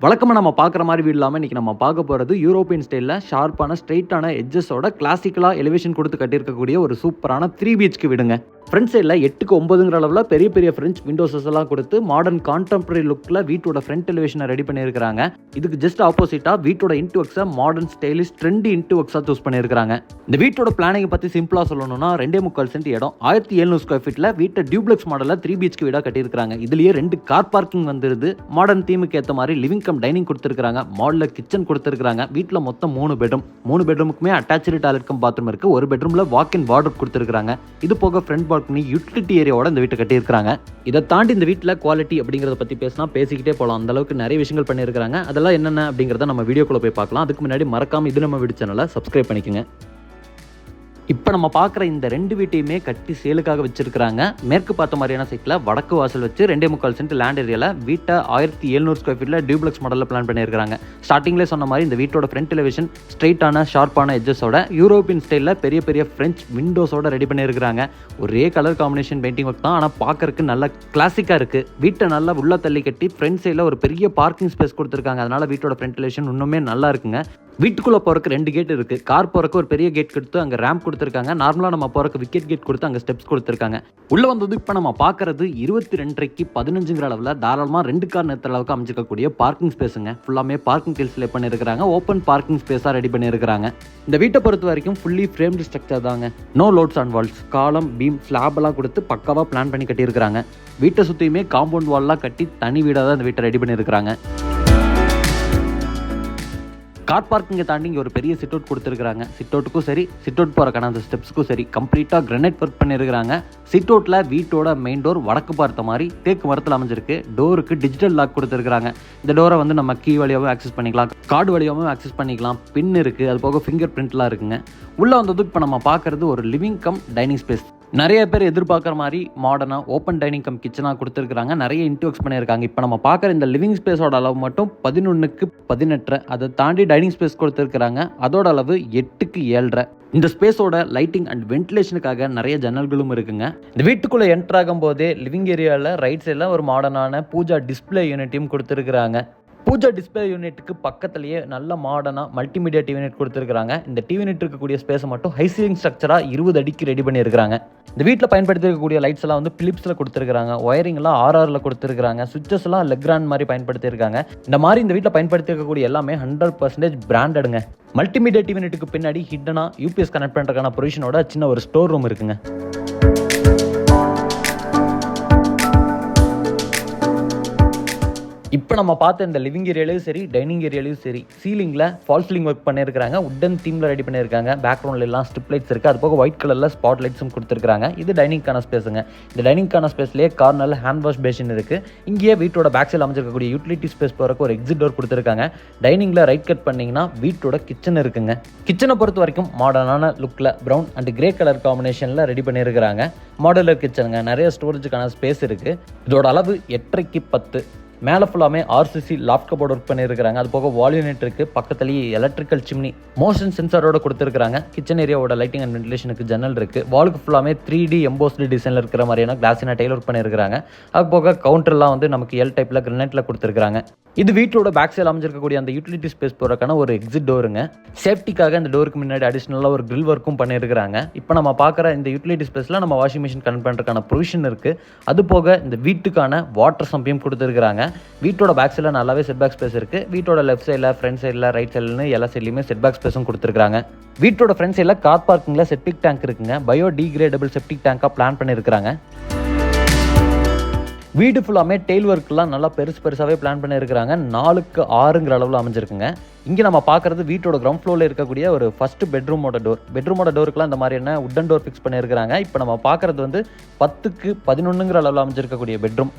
வழக்கமாக நம்ம பார்க்குற மாதிரி வீடு இல்லாமல் இன்றைக்கி நம்ம பார்க்க போகிறது யூரோப்பியன் ஸ்டைலில் ஷார்ப்பான ஸ்ட்ரெயிட்டான எட்ஜஸோட கிளாசிக்கலாக எலிவேஷன் கொடுத்து கட்டியிருக்கக்கூடிய ஒரு சூப்பரான 3 BHK வீடுங்க. ஃப்ரண்ட் சைடில் 8க்கு 9ங்கிற அளவில் பெரிய பெரிய ஃப்ரெஞ்ச் விண்டோஸஸ் எல்லாம் கொடுத்து மாடர்ன் கான்டெம்பரரி லுக்கில் வீட்டோட ஃப்ரண்ட் எலிவேஷனை ரெடி பண்ணியிருக்காங்க. இதுக்கு ஜஸ்ட் ஆப்போசிட்டாக வீட்டோட இன்டு ஒர்க்ஸை மாடர்ன் ஸ்டைலிஷ் ட்ரெண்டி இன்டு ஒர்க்ஸாக சூஸ் பண்ணியிருக்காங்க. இந்த வீட்டோட பிளானிங்கை பற்றி சிம்பிளாக சொல்லணும்னா 2.25 சென்ட் இடம் 1700 ஸ்கொயர் ஃபீட்டில் வீட்டை டியூப்ளெக்ஸ் மாடலில் 3 BHK வீடாக கட்டியிருக்காங்க. இதுலேயே 2 கார் பார்க்கிங் வந்துருது. மாடர்ன் தீமுக்கு ஏற்ற மாதிரி லிவிங் கம் டைனிங் கொடுத்துருக்காங்க. மாடலில் கிச்சன் கொடுத்துருக்காங்க. வீட்டில் மொத்தம் 3 பெட்ரூமுக்குமே அட்டாச்சு டாய்லெட் கம் பாத்ரூம் இருக்குது. ஒரு பெட்ரூமில் வாக் இன் வார்ட்ரோப் கொடுத்துருக்காங்க. இது போக ஃப்ரண்ட் பால்கனி யூட்டிலிட்டி ஏரியாவோட இந்த வீட்டை கட்டியிருக்காங்க. இதை தாண்டி இந்த வீட்டில் குவாலிட்டி அப்படிங்கிறத பற்றி பேசினா பேசிக்கிட்டே போகலாம். அந்த அளவுக்கு நிறைய விஷயங்கள் பண்ணியிருக்காங்க. அதெல்லாம் என்னென்ன அப்படிங்கிறத நம்ம வீடியோக்குள்ளே போய் பார்க்கலாம். அதுக்கு முன்னாடி மறக்காம இது நம்ம வீடியோ சேனலை சப்ஸ்கிரைப் பண்ணிக்கோங்க. இப்போ நம்ம பார்க்குற இந்த 2 வீட்டையுமே கட்டி சேலுக்காக வச்சிருக்காங்க. மேற்கு பார்த்த மாதிரியான சைட்டில் வடக்கு வாசல் வச்சு 2.25 சென்ட் லேண்ட் ஏரியாவில் வீட்டை 1700 ஸ்கொயர் ஃபீட்டில் டியூப்ளெக்ஸ் மாடலில் பிளான் பண்ணியிருக்காங்க. ஸ்டார்டிங்லேயே சொன்ன மாதிரி இந்த வீட்டோட ஃப்ரண்ட் எலிவேஷன் ஸ்ட்ரெயிட்டான ஷார்ப்பான எட்ஜஸோட யூரோப்பியன் ஸ்டைலில் பெரிய பெரிய ஃப்ரெஞ்ச் விண்டோஸோட ரெடி பண்ணியிருக்காங்க. ஒரே கலர் காம்பினேஷன் பெயிண்டிங் ஒர்க் தான், ஆனால் பார்க்கறதுக்கு நல்லா கிளாசிக்காக இருக்குது. வீட்டை நல்லா உள்ள தள்ளி கட்டி ஃப்ரண்ட் சைடில் ஒரு பெரிய பார்க்கிங் ஸ்பேஸ் கொடுத்துருக்காங்க. அதனால் வீட்டோட ஃப்ரண்ட் எலிவேஷன் இன்னுமே நல்லா இருக்குங்க. வீட்டுக்குள்ளே போகிறக்கு 2 கேட் இருக்குது. கார் போகிறக்கு ஒரு பெரிய கேட் கொடுத்து அங்கே ரேம்ப் கொடுத்துருக்காங்க. நார்மலாக நம்ம போகிறக்கு விக்கெட் கேட் கொடுத்து அங்கே ஸ்டெப்ஸ் கொடுத்துருக்காங்க. உள்ளே வந்தது இப்போ நம்ம பார்க்குறது 22.5க்கு 15ங்கிற அளவில் தாராளமாக 2 கார் நிறுத்துற அளவுக்கு அமைச்சிக்கக்கூடிய பார்க்கிங் ஸ்பேஸுங்க. ஃபுல்லாமே பார்க்கிங் டீல்ஸ்ல பண்ணியிருக்காங்க. ஓப்பன் பார்க்கிங் ஸ்பேஸாக ரெடி பண்ணியிருக்காங்க. இந்த வீட்டை பொறுத்த வரைக்கும் ஃபுல்லி ஃப்ரேம்டு ஸ்ட்ரக்சர் தாங்க. நோ லோட்ஸ் ஆன் வால்ஸ், காலம் பீம் ஸ்லாப் எல்லாம் கொடுத்து பக்காவாக பிளான் பண்ணி கட்டியிருக்காங்க. வீட்டை சுற்றியுமே காம்பவுண்ட் வால்லாம் கட்டி தனி வீடாக தான் இந்த வீட்டை ரெடி பண்ணியிருக்காங்க. கார் பார்க்கிங்கை தாண்டி இங்கே ஒரு பெரிய சிட் அவுட் கொடுத்துருக்காங்க. சிட் அவுட்டுக்கும் சரி, சிட் அவுட் போகிறக்கான அந்த ஸ்டெப்ஸுக்கும் சரி கம்ப்ளீட்டாக கிரனைட் ஒர்க் பண்ணியிருக்காங்க. சிட் அவுட்டில் வீட்டோட மெயின் டோர் வடக்கு பார்த்த மாதிரி தேக்கு மரத்தில் அமைஞ்சிருக்கு. டோருக்கு டிஜிட்டல் லாக் கொடுத்துருக்காங்க. இந்த டோரை வந்து நம்ம கீ வழியாகவும் ஆக்சஸ் பண்ணிக்கலாம், கார்டு வழியாகவும் ஆக்சஸ் பண்ணிக்கலாம். பின் இருக்குது, அது போக ஃபிங்கர் பிரிண்ட்லாம் இருக்குங்க. உள்ளே வந்தது இப்போ நம்ம பார்க்குறது ஒரு லிவிங் கம் டைனிங் ஸ்பேஸ். நிறைய பேர் எதிர்பார்க்குற மாதிரி மாடர்னாக ஓப்பன் டைனிங் கம் கிச்சனாக கொடுத்துருக்காங்க. நிறைய இன்டர்வியூஸ் பண்ணியிருக்காங்க. இப்போ நம்ம பார்க்குற இந்த லிவிங் ஸ்பேஸோட அளவு மட்டும் 11க்கு 18. அதை தாண்டி டைனிங் ஸ்பேஸ் கொடுத்துருக்காங்க. அதோட அளவு 8க்கு 7.5. இந்த ஸ்பேஸோட லைட்டிங் அண்ட் வென்டிலேஷனுக்காக நிறைய ஜன்னல்களும் இருக்குங்க. இந்த வீட்டுக்குள்ளே என்டர் ஆகும் போதே லிவிங் ஏரியாவில் ரைட் சைடில் ஒரு மாடர்னான பூஜா டிஸ்பிளே யூனிட்டையும் கொடுத்துருக்காங்க. பூஜா டிஸ்பிளே யூனிட்டுக்கு பக்கத்துலேயே நல்ல மாடர்னாக மல்டிமீடியா டிவி யூனிட் கொடுத்துருக்காங்க. இந்த டிவி யூனிட் இருக்கக்கூடிய ஸ்பேஸை மட்டும் ஹை சீலிங் ஸ்ட்ரக்சராக 20 அடிக்கு ரெடி பண்ணியிருக்காங்க. இந்த வீட்டில் பயன்படுத்திருக்கக்கூடிய லைட்ஸ் எல்லாம் வந்து பிலிப்ஸில் கொடுத்துருக்காங்க. ஒயரிங்லாம் RRல கொடுத்துருக்காங்க. சுவிச்சஸ் எல்லாம் லெக்ரான் மாதிரி பயன்படுத்தியிருக்காங்க. இந்த மாதிரி இந்த வீட்டில் பயன்படுத்திருக்கக்கூடிய எல்லாமே 100% பிராண்டடுங்க. மல்டிமீடியா டிவி யூனிட்டுக்கு பின்னாடி ஹிட்டனாக UPS கனெக்ட் பண்ணுறதுக்கான ப்ரொவிஷனோட சின்ன ஒரு ஸ்டோர் ரூம் இருக்குங்க. இப்போ நம்ம பார்த்த இந்த லிவிங் ஏரியாலையும் சரி, டைனிங் ஏரியாலையும் சரி சீலிங்கில் ஃபால் சீலிங் ஒர்க் பண்ணியிருக்காங்க. உட்டன் தீமில் ரெடி பண்ணியிருக்காங்க. பேக்ரவுண்டில் எல்லாம் ஸ்ட்ரிப் லைட்ஸ் இருக்குது. அது போக ஒயிட் கலரில் ஸ்பாட் லைட்ஸும் கொடுத்துருக்காங்க. இது டைனிங்கான ஸ்பேஸுங்க. இந்த டைனிங்கான ஸ்பேஸ்லேயே கார்னரில் ஹேண்ட் வாஷ் பேஷன் இருக்குது. இங்கேயே வீட்டோட பேக் சைடில் அமைச்சிருக்கக்கூடிய யூட்டிலிட்டி ஸ்பேஸ் போகிறக்கு ஒரு எக்ஸிட் டோர் கொடுத்துருக்காங்க. டைனிங்கில் ரைட் கட் பண்ணிங்கன்னா வீட்டோட கிச்சன் இருக்குங்க. கிச்சனை பொறுத்த வரைக்கும் மாடர்னான லுக்கில் ப்ரௌன் அண்ட் கிரே கலர் காம்பினேஷனில் ரெடி பண்ணியிருக்காங்க. மாடுலர் கிச்சனுங்க. நிறைய ஸ்டோரேஜுக்கான ஸ்பேஸ் இருக்குது. இதோட அளவு 8.5க்கு 10. மேலே ஃபுல்லாமே RCC லாஃப்ட் கபோர்ட் ஒர்க் பண்ணியிருக்காங்க. அது போக வால் யூனிட் இருக்குது. பக்கத்துலேயே எலக்ட்ரிக்கல் சிம்னி மோஷன் சென்சாரோட கொடுத்துருக்காங்க. கிச்சன் ஏரியாவோட லைட்டிங் அண்ட் வென்டிலேஷனுக்கு ஜன்னல் இருக்குது. வாலுக்கு ஃபுல்லாமே 3D எம்போஸ்டு டிசைனில் இருக்கிற மாதிரியான கிளாஸினா டைல் ஒர்க் பண்ணியிருக்காங்க. அது போக கவுண்டர்லாம் வந்து நமக்கு L டைப்பில் கிரனைட்டில் கொடுத்துருக்காங்க. இது வீட்டோட பேக் சைடில் அமைஞ்சிருக்கக்கூடிய அந்த யூட்டிலிட்டி ஸ்பேஸ் போகிறக்கான ஒரு எக்ஸிட் டோருங்க. சேஃப்டிக்காக இந்த டோருக்கு முன்னாடி அடிஷ்னலாக ஒரு கிரில் ஒர்க்கும் பண்ணியிருக்காங்க. இப்போ நம்ம பார்க்குற இந்த யூட்டிலிட்டி ஸ்பேஸில் நம்ம வாஷிங் மிஷின் கனெக்ட் பண்ணுறதுக்கான ப்ரொவிஷன் இருக்குது. அது போக இந்த வீட்டுக்கான வாட்டர் சம்பையும் கொடுத்துருக்காங்க. வீட்டோட பேக் சைடில் நல்லாவே செட் பேக் ஸ்பேஸ் இருக்குது. வீட்டோட லெஃப்ட் சைடில், ஃப்ரண்ட் சைடில், ரைட் சைடுன்னு எல்லா சைட்லையுமே செட் பேக் ஸ்பேஸும் கொடுத்துருக்காங்க. வீட்டோட ஃப்ரண்ட் சைடில் கார் பார்க்கிங்கில் செப்டிக் டேங்க் இருக்குங்க. பயோடிகிரேடபிள் செப்டிக் டேங்காக பிளான் பண்ணியிருக்காங்க. வீடு ஃபுல்லாமே டெயில் ஒர்க்லாம் நல்லா பெருசாகவே பிளான் பண்ணியிருக்காங்க. 4க்கு 6ங்கிற அளவில் அமைஞ்சிருக்குங்க. இங்கே நம்ம பார்க்குறது வீட்டோட கிரவுண்ட் ஃப்ளோரில் இருக்கக்கூடிய ஒரு ஃபஸ்ட்டு பெட்ரூமோட டோருக்குலாம் இந்த மாதிரியான உட்டன் டோர் ஃபிக்ஸ் பண்ணியிருக்காங்க. இப்போ நம்ம பார்க்குறது வந்து 10க்கு 11ங்கிற அளவில் அமைஞ்சிருக்கக்கூடிய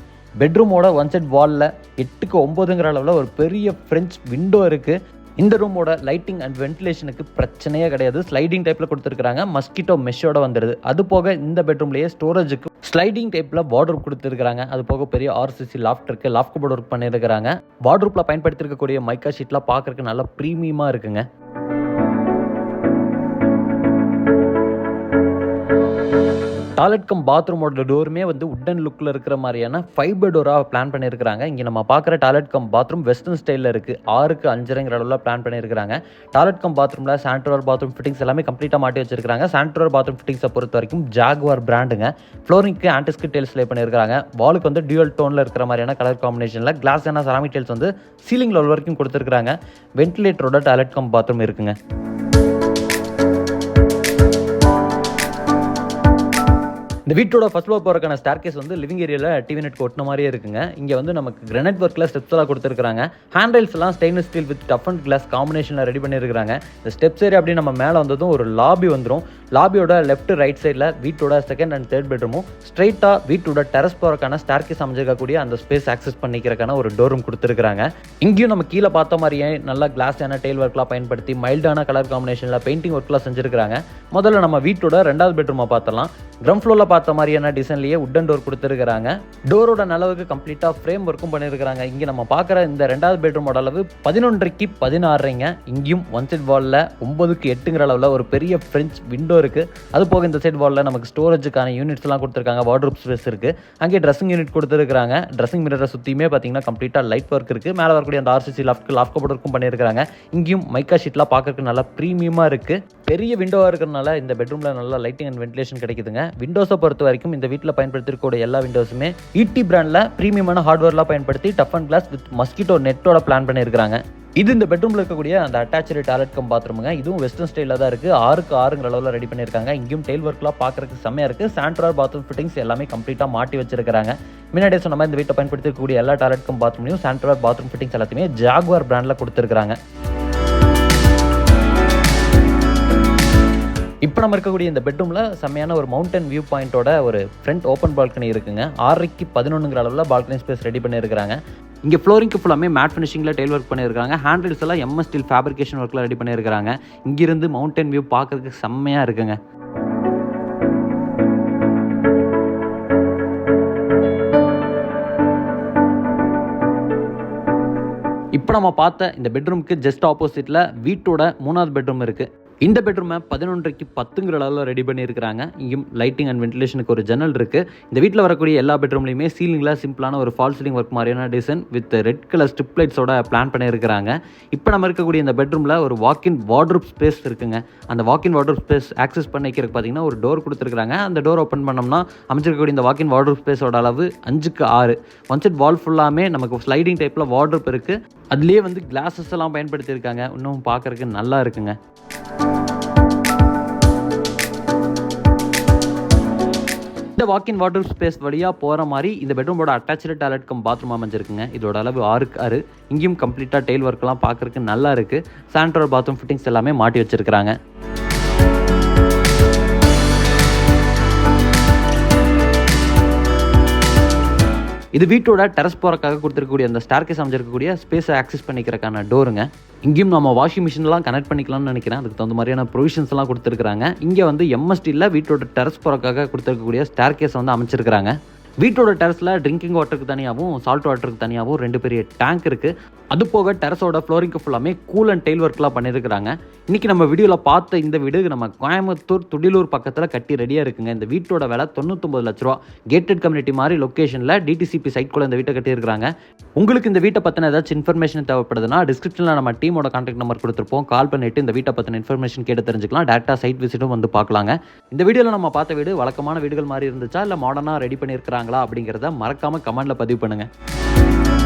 பெட்ரூமோட ஒன் சைட் வாலில் 8க்கு 9ங்கிற அளவில் ஒரு பெரிய ஃப்ரெஞ்ச் விண்டோ இருக்குது. இந்த ரூமோட லைட்டிங் அண்ட் வென்டிலேஷனுக்கு பிரச்சனையே கிடையாது. ஸ்லைடிங் டைப்பில் கொடுத்துருக்காங்க. மஸ்கிட்டோ மெஷ்ஷோட வந்துடுது. அது போக இந்த பெட்ரூம்லேயே ஸ்டோரேஜுக்கு ஸ்லைடிங் டைப்பில் வார்ட்ரோப் கொடுத்துருக்காங்க. அது போக பெரிய RCC லாஃப்ட் இருக்குது. லாஃப்ட் கபோர்ட் ஒர்க் பண்ணியிருக்காங்க. வார்ட்ரோப்பில் பயன்படுத்திருக்கக்கூடிய மைக்கா ஷீட்லாம் பார்க்குறதுக்கு நல்லா ப்ரீமியமாக இருக்குங்க. டாய்லெட் கம் பாத்ரூமோட டோருமே வந்து உட்டன் லுக்கில் இருக்கிற மாதிரியான ஃபைபர் டோராக பிளான் பண்ணியிருக்காங்க. இங்கே நம்ம பார்க்குற டாய்லெட் கம் பாத்ரூம் வெஸ்டர்ன் ஸ்டைலில் இருக்குது. 6க்கு 5.5 அளவில் பிளான் பண்ணியிருக்காங்க. டாய்லெட் கம் பாத்ரூமில் சானிட்டரி பாத்ரூம் ஃபிட்டிங்ஸ் எல்லாமே கம்ப்ளீட்டாக மாட்டி வச்சிருக்காங்க. சானிட்டரி பாத்ரூம் ஃபிட்டிங்ஸை பொறுத்த வரைக்கும் ஜாகுவார் பிராண்டுங்க. ஃப்ளோரிங்க்கு ஆன்டிஸ்கிட் டைல்ஸ் லே பண்ணியிருக்காங்க. வாலுக்கு வந்து டியூவல் டோனில் இருக்கிற மாதிரியான கலர் காம்பினேஷனில் கிளாஸ் ஏன்னா செராமிக் டைல்ஸ் வந்து சீலிங் லெவல் வரைக்கும் கொடுத்துருக்காங்க. வென்டிலேட்டரோட டாய்லெட் கம் பாத்ரூம் இருக்குங்க. இந்த வீட்டோட ஃபர்ஸ்ட் ஃப்ளோர் போகிறக்கான ஸ்டார்கேஸ் வந்து லிவிங் ஏரியாவில் டிவி நெட் ஒட்டின மாதிரியே இருக்குங்க. இங்கே வந்து நமக்கு கிரானைட் ஒர்க்கில் ஸ்டெப்ஸ் எல்லாம் கொடுத்துருக்காங்க. ஹேண்ட்ரைல்ஸ் எல்லாம் stainless steel with tough and glass காம்பினேஷனில் ரெடி பண்ணியிருக்காங்க. இந்த ஸ்டெப்ஸ் ஏரியா அப்படி நம்ம மேலே வந்ததும் ஒரு லாபி வந்துடும். லாபியோட லெஃப்ட் ரைட் சைடில் வீட்டோட செகண்ட் அண்ட் தேர்ட் பெட்ரூமும் ஸ்ட்ரைட்டாக வீட்டோட டெரஸ் போகிறக்கான ஸ்டார்கேஸ் அமைஞ்சிருக்கக்கூடிய அந்த ஸ்பேஸ் ஆக்சஸ் பண்ணிக்கிறக்கான ஒரு டோர் ரூம் கொடுத்துருக்காங்க. இங்கேயும் நம்ம கீழே பார்த்த மாதிரியே நல்லா கிளாஸான டெயில் ஒர்க்லாம் பயன்படுத்தி மைல்டான கலர் காம்பினேஷனில் பெயிண்டிங் ஒர்க்லாம் செஞ்சிருக்காங்க. முதல்ல நம்ம வீட்டோட 2வது பெட்ரூமை பார்த்தலாம். கிரவுண்ட் ஃப்ளோரில் பார்த்த மாதிரியான டிசைன்லேயே உட்டன் டோர் கொடுத்துருக்காங்க. டோரோட அளவுக்கு கம்ப்ளீட்டாக ஃப்ரேம் ஒர்க்கும் பண்ணியிருக்காங்க. இங்கே நம்ம பார்க்குற இந்த 2வது பெட்ரூமோட அளவு 11.5க்கு 16. இங்கேயும் ஒன் சைட் வாலில் 9க்கு 8ங்கிற அளவில் ஒரு பெரிய ஃப்ரெஞ்ச் விண்டோ இருக்குது. அது போக இந்த சைட் வாலில் நமக்கு ஸ்டோரேஜுக்கான யூனிட்ஸ்லாம் கொடுத்துருக்காங்க. வார்ட்ரோப் ஸ்பேஸ் இருக்குது. அங்கே ட்ரெஸ்ஸிங் யூனிட் கொடுத்துருக்காங்க. ட்ரெஸ்ஸிங் மிரரை சுற்றியுமே பார்த்தீங்கன்னா கம்ப்ளீட்டாக லைட் ஒர்க் இருக்குது. மேலே வரக்கூடிய அந்த RCC லாஃப்ட் கபோர்டும் பண்ணியிருக்காங்க. இங்கேயும் மைக்கா ஷீட்லாம் பார்க்கறதுக்கு நல்லா ப்ரீமியமாக இருக்குது. பெரிய விண்டோவாக இருக்கிறதுனால இந்த பெட்ரூமில் நல்லா லைட்டிங் அண்ட் வென்டிலேஷன் கிடைக்குதுங்க. விண்டோஸை பொறுத்த வரைக்கும் இந்த வீட்டில் பயன்படுத்திருக்கக்கூடிய எல்லா விண்டோஸுமே ET பிராண்டில் ப்ரீமியமான ஹார்ட்வேர்லாம் பயன்படுத்தி tough and glass with mosquito நெட்டோட பிளான் பண்ணியிருக்காங்க. இது இந்த பெட்ரூமில் இருக்கக்கூடிய அந்த அட்டாச்சு டாய்லெட் கம் பாத்ரூமுங்க. இதுவும் வெஸ்டர்ன் ஸ்டைலில் தான் இருக்குது. 6க்கு 6ங்கிற அளவில் ரெடி பண்ணியிருக்காங்க. இங்கேயும் டெயில் ஒர்க்லாம் பார்க்கறதுக்கு செம்மையாக இருக்குது. சானிட்டரி பாத்ரூம் ஃபிட்டிங்ஸ் எல்லாமே கம்ப்ளீட்டாக மாட்டி வச்சிருக்காங்க. முன்னாடியே சொன்ன மாதிரி இந்த வீட்டை பயன்படுத்தக்கூடிய எல்லா டாய்லெட் கம் பாத்ரூம்லையும் சானிட்டரி பாத்ரூம் ஃபிட்டிங்ஸ் எல்லாத்தையுமே ஜாகுவார் பிராண்டில் கொடுத்துருக்காங்க. இப்போ நம்ம இருக்கக்கூடிய இந்த பெட்ரூமில் செம்மையான ஒரு மவுண்டன் வியூ பாயிண்டோட ஒரு ஃப்ரண்ட் ஓப்பன் பால்கனி இருக்குங்க. 6க்கு 11ங்கிற அளவில் பால்கனி ஸ்பேஸ் ரெடி பண்ணியிருக்காங்க. இங்கே ஃப்ளோரிங்க்கு ஃபுல்லாமே மேட் ஃபினிஷிங்கில் டெயில் ஒர்க் பண்ணியிருக்காங்க. ஹேண்ட்ரைல்ஸ் எல்லாம் MS ஸ்டீல் ஃபேப்ரிகேஷன் ஒர்க்கில் ரெடி பண்ணியிருக்காங்க. இங்கிருந்து மவுண்டன் வியூ பார்க்கறதுக்கு செம்மையாக இருக்குங்க. இப்போ நம்ம பார்த்த இந்த பெட்ரூமுக்கு ஜஸ்ட் ஆப்போசிட்டில் வீட்டோட 3வது பெட்ரூம் இருக்குது. இந்த பெட்ரூமை 11.5க்கு 10ங்கிற அளவில் ரெடி பண்ணியிருக்காங்க. இங்கேயும் லைட்டிங் அண்ட் வென்டிலேஷனுக்கு ஒரு ஜன்னல் இருக்குது. இந்த வீட்டில் வரக்கூடிய எல்லா பெட்ரூம்லையுமே சீலிங்கில் சிம்பிளான ஒரு ஃபால் சீலிங் ஒர்க் மாதிரியான design with red colour strip லைட்ஸோட பிளான் பண்ணியிருக்காங்க. இப்போ நம்ம இருக்கக்கூடிய இந்த பெட்ரூமில் ஒரு வாக்கின் வார்ட்ரோப் ஸ்பேஸ் இருக்குங்க. அந்த வாக்கின் வார்ட்ரோப் ஸ்பேஸ் ஆக்சஸ் பண்ணிக்கிறதுக்கு பார்த்தீங்கன்னா ஒரு டோர் கொடுத்துருக்காங்க. அந்த டோர் ஓப்பன் பண்ணோம்னா அமைச்சிருக்கக்கூடிய இந்த வாக்கின் வார்ட்ரோப் ஸ்பேஸோட அளவு 5க்கு 6. ஒன் சைட் வால் ஃபுல்லாமே நமக்கு ஸ்லைடிங் டைப்பில் வார்ட்ரோப் இருக்குது. அதுலேயே வந்து கிளாஸஸ் எல்லாம் பயன்படுத்தியிருக்காங்க. இன்னும் பார்க்கறதுக்கு நல்லா இருக்குங்க. இந்த வாக்கின் வார்ட்ரோப் ஸ்பேஸ் வழியாக போகிற மாதிரி இந்த பெட்ரூமோட அட்டாச்சு டாய்லெட் கம் பாத்ரூம் அமைஞ்சிருக்குங்க. இதோட அளவு 6க்கு 6. இங்கேயும் கம்ப்ளீட்டாக டெயில் ஒர்க்லாம் பார்க்கறதுக்கு நல்லா இருக்குது. சானிட்டரி பாத்ரூம் ஃபிட்டிங்ஸ் எல்லாமே மாட்டி வச்சிருக்காங்க. இது வீட்டோட டெரஸ் போகிறக்காக கொடுத்துருக்கக்கூடிய அந்த ஸ்டார்கேஸ் அமைஞ்சிருக்கக்கூடிய ஸ்பேஸை ஆக்சஸ் பண்ணிக்கிறக்கான டோருங்க. இங்கேயும் நம்ம வாஷிங் மிஷின்லாம் கனெக்ட் பண்ணிக்கலாம்னு நினைக்கிறேன். அதுக்கு தகுந்த மாதிரியான ப்ரொவிஷன்ஸ்லாம் கொடுத்துருக்காங்க. இங்கே வந்து MS ஸ்டீலில் வீட்டோட டெரஸ் போகிறக்காக கொடுத்துருக்கக்கூடிய ஸ்டார்கேஸ் வந்து அமைச்சிருக்காங்க. வீட்டோட டெரஸில் ட்ரிங்கிங் வாட்டருக்கு தனியாகவும் சால்ட் வாட்டருக்கு தனியாகவும் 2 பெரிய டேங்க் இருக்குது. அது போக டெரஸோட ஃப்ளோரிங்க்கு ஃபுல்லாமே கூல் அண்ட் டெயில் ஒர்க்லாம் பண்ணியிருக்காங்க. இன்றைக்கி நம்ம வீடியோவில் பார்த்த இந்த வீடு நம்ம கோயம்புத்தூர் துடிலூர் பக்கத்தில் கட்டி ரெடியாக இருக்குங்க. இந்த வீட்டோட விலை 99 லட்ச ரூபா. கேட்டட் கம்யூனிட்டி மாதிரி லொக்கேஷனில் DTCP சைட்குள்ளே இந்த வீட்டை கட்டியிருக்காங்க. உங்களுக்கு இந்த வீட்டை பற்றின ஏதாச்சும் இன்ஃபர்மேஷன் தேவைப்படுதுன்னா டிஸ்கிரிப்ஷனில் நம்ம டீமோட கான்டாக்ட் நம்பர் கொடுத்துருப்போம். கால் பண்ணிவிட்டு இந்த வீட்டை பற்றின இன்ஃபர்மேஷன் கேட்டு தெரிஞ்சுக்கலாம். டேரெக்டாக சைட் விசிட்டும் வந்து பார்க்கலாங்க. இந்த வீடியோவில் நம்ம பார்த்த வீடு வழக்கமான வீடுகள் மாதிரி இருந்துச்சா இல்லை மாடர்னாக ரெடி பண்ணியிருக்காங்களா அப்படிங்கிறத மறக்காமல் கமெண்ட்டில் பதிவு பண்ணுங்கள்.